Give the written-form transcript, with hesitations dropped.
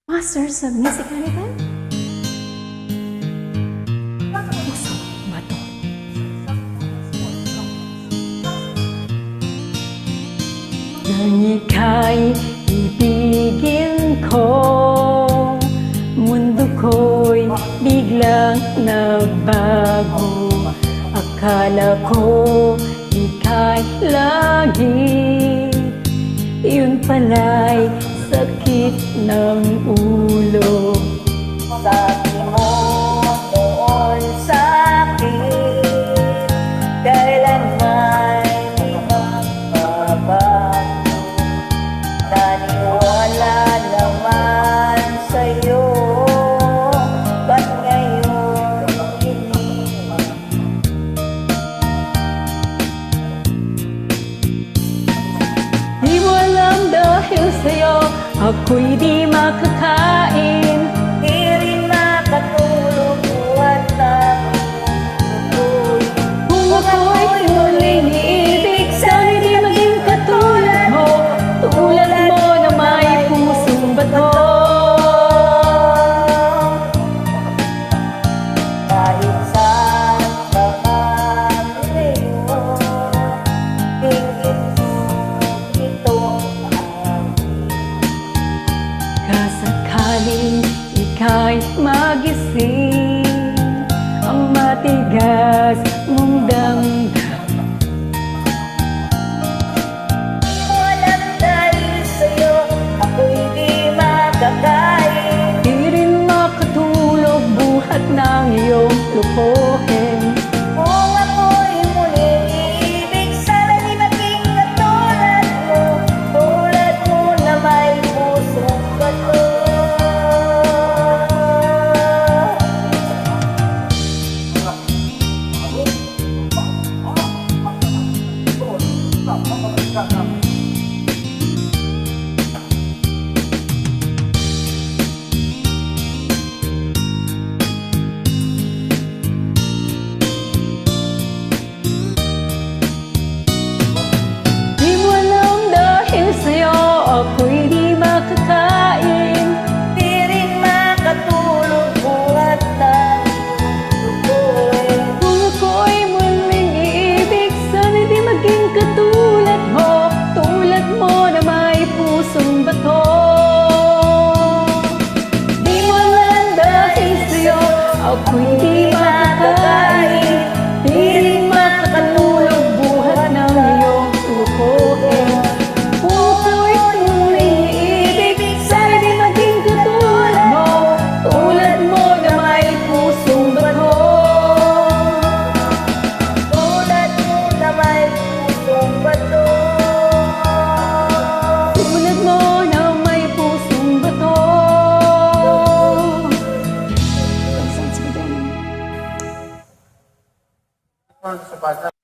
Masters of Music ano ba? Puso, bato. Nang ika'y ibigin ko, mundo ko'y biglang nagbago. Akala ko ika'y lagi, yun pala'y sakit ng ulo. Sabi mo noon sa'kin, kailanman di magbabago. Naniwala naman sa'yo, ba't ngayon hindi? Di mo alam dahil sa'yo ako'y di makakain. Di rin makatulog buwan ng tuloy. Kung ako'y muling iibig, sana'y di maging katulad mo. Tulad mo na may pusong bato. Kahit saan ka man ngayon, tingin mo ito ang Kasakaling ika'y magising, ang matigas mong damdam. di mo alam dahil sa'yo, ako'y di makakain. Di rin makatulog buhat ng iyong lukohin. Kung ako'y muling iibig, sana di maging katulad mo, tulad mo na may pusong bato. Di mo alam dahil sa'yo ako'y di makakain. Di rin makatulog buhat ng tuloy. Kung ako'y muling iibig, sana'y di maging katulad mo. Tulad mo na may pusong bato. Di mo alam dahil sa'yo ako'y di makakain. Di rin makatulog buhat ng iyong lukohin. Kung ako'y muling iibig, sana'y di maging katulad mo. Tulad mo na may pusong bato. Tulad mo na may pusong bato. Tulad mo na may pusong bato. Sounds good.